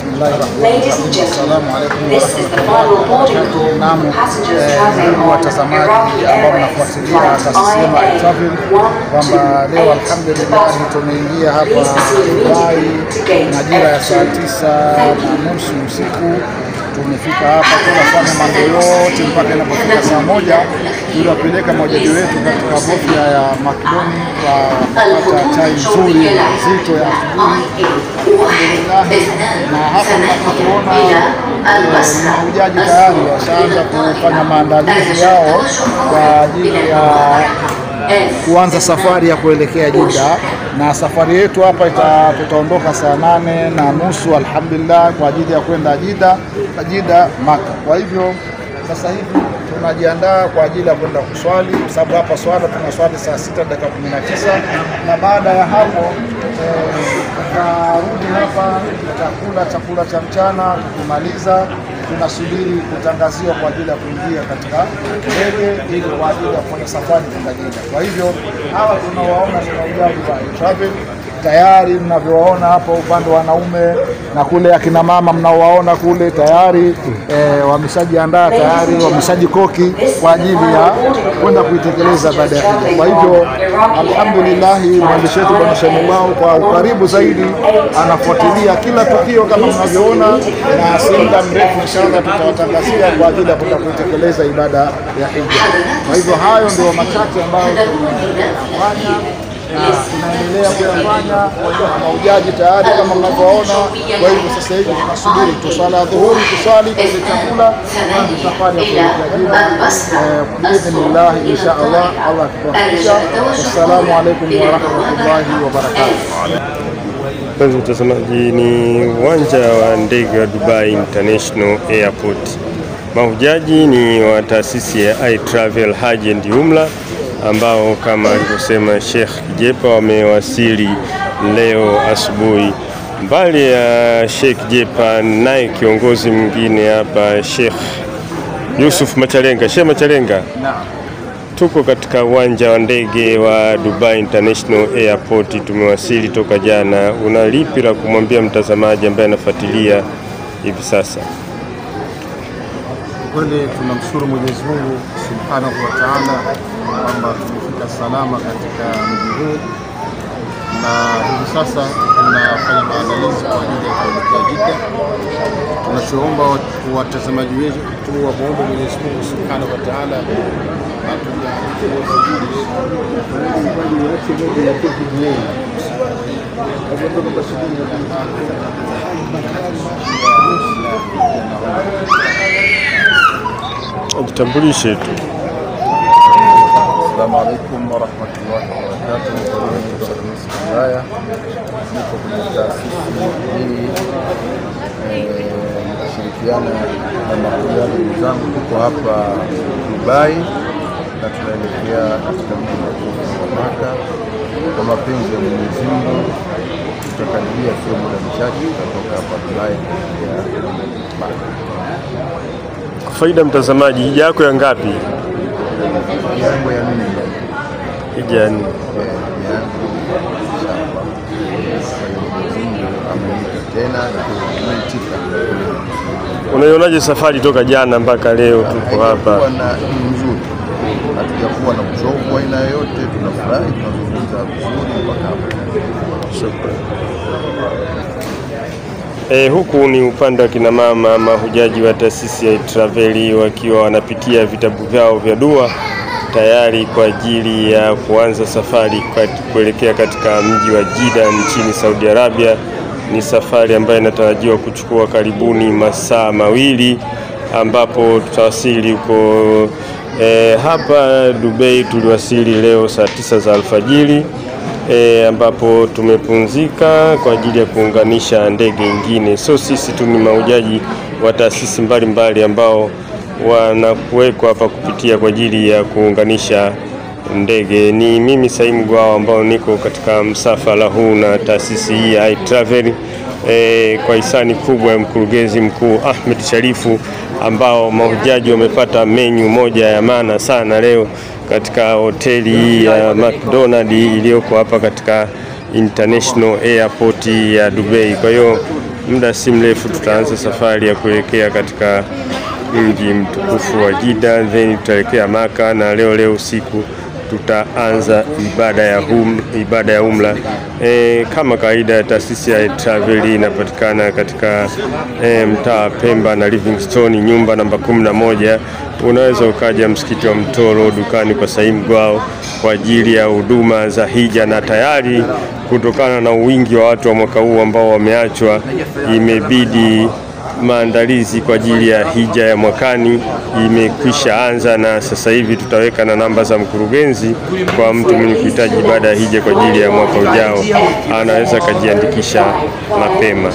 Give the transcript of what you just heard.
Bismillahirrahmanirrahim. Assalamu alaykum wa rahmatullahi wa barakatuh. Naam, watazamaji ambao mnafuatilia taasisi ya iTravel, kwamba leo alhamdulillah tumeingia hapa Dubai majira ya saa 9:30 usiku. Tumefika hapa tunafanya mambo yote mpaka inapofika saa 1 tunapeleka majaji wetu katika bofya ya Makdoni kwa kupata chai nzuri nzito ya asubuhi. Na hapa tunapoona mahujaji tayari washaanza kufanya maandalizi yao kwa ajili ya kuanza safari ya kuelekea Jeddah, na safari yetu hapa tutaondoka saa 8:30 alhamdulillah kwa ajili ya kwenda Jeddah Makkah. Kwa hivyo sasa hivi tunajiandaa kwa ajili ya kwenda kuswali, sababu hapa swala tunaswali saa 6:19, na baada ya hapo tutarudi hapa chakula cha mchana. Tukimaliza tunasubiri kutangaziwa kwa ajili ya kuingia katika ndege ili kwa ajili ya kufanya safari kwenda Jeddah. Kwa hivyo hawa tunawaona ni mahujaji wa iTravel tayari, mnavyowaona hapo upande wa wanaume na kule akina mama mnaowaona kule tayari wameshajiandaa, tayari wameshajikoki kwa ajili ya kwenda kuitekeleza baada ya hija. Kwa hivyo alhamdulillah, mwandishi wetu Bwana Shemubao kwa ukaribu zaidi anafuatilia kila tukio kama mnavyoona, na si muda mrefu inshallah tutawatangazia kwa ajili ya kwenda kuitekeleza ibada ya hija. Kwa hivyo hayo ndio machache ambayo tunafanya na tunaendelea kuyafanya mahujaji tayari kama mnavyoona. Kwa hivyo sasa hivi tunasubiri tusala dhuhuri, tusali kwa chakula na safari ya kuelekea biidhnillah inshallah. Allah akitufikisha. Assalamu alaykum wa rahmatullahi wa barakatuh. Mpenzi mtazamaji, ni uwanja wa ndege wa Dubai International Airport. Mahujaji ni wa taasisi ya iTravel Hajj and Umrah ambao kama alivyosema Sheikh Kijepa wamewasili leo asubuhi. Mbali ya Sheikh Kijepa naye kiongozi mwingine hapa Sheikh Yusuf Machalenga. Sheikh Machalenga, tuko katika uwanja wa ndege wa Dubai International Airport, tumewasili toka jana. Una lipi la kumwambia mtazamaji ambaye anafuatilia hivi sasa? Kweli tunamshukuru Mwenyezi Mungu Subhanahu wa Ta'ala kwamba tumefika salama katika mji huu, na hivi sasa tunafanya maandalizi kwa ajili ya kuelekea Jeddah. Tunachoomba watazamaji wetu waombe Mwenyezi Mungu Subhanahu wa Ta'ala Jitambulishe tu. Assalamu alaykum wa rahmatullahi wa barakatuh. Bismillah. Niko kwenye taasisi hii nikishirikiana na mahujaji wenzangu, tuko hapa Dubai na tunaelekea katika mji wa Makkah. Kwa mapenzi ya Mwenyezi Mungu tutakaribia sio muda mchache kutoka hapa Dubai ya Makkah. Faida mtazamaji, hija yako ya ngapi? Yangu ya nini? Hija ya nini? Unaionaje safari toka jana mpaka leo tuko hapa? Nzuri. Hatujakuwa na uchovu aina yoyote, tunafurahi, tunazungumza vizuri mpaka hapa. Shukrani. Huku ni upande wa kina mama mahujaji wa taasisi ya iTravel wakiwa wanapitia vitabu vyao vya dua tayari kwa ajili ya kuanza safari kuelekea katika mji wa Jeddah nchini Saudi Arabia. Ni safari ambayo inatarajiwa kuchukua karibuni masaa 2 ambapo tutawasili huko hapa Dubai. Tuliwasili leo saa 9 za alfajiri ambapo tumepumzika kwa ajili ya kuunganisha ndege nyingine. So sisi tu ni mahujaji wa taasisi mbalimbali ambao wanakuwekwa hapa kupitia kwa ajili ya kuunganisha ndege. Ni mimi Saimu Gwao ambao niko katika msafara huu na taasisi hii ya iTravel kwa hisani kubwa ya mkurugenzi mkuu Ahmed Sharifu, ambao mahujaji wamepata menu moja ya maana sana leo katika hoteli ya McDonald's iliyoko hapa katika International Airport ya Dubai. Kwa hiyo muda si mrefu tutaanza safari ya kuelekea katika mji mtukufu wa Jeddah, then tutaelekea Maka, na leo usiku tutaanza ibada ya umra. Kama kawaida, taasisi ya Travel inapatikana katika mtaa Pemba na Livingstone, nyumba namba 11. Unaweza ukaja msikiti wa Mtoro dukani kwa Saim Gwao kwa ajili ya huduma za hija, na tayari kutokana na wingi wa watu wa mwaka huu ambao wameachwa, imebidi maandalizi kwa ajili ya hija ya mwakani imekwisha anza, na sasa hivi tutaweka na namba za mkurugenzi kwa mtu mwenye kuhitaji ibada ya hija kwa ajili ya mwaka ujao, anaweza kujiandikisha mapema.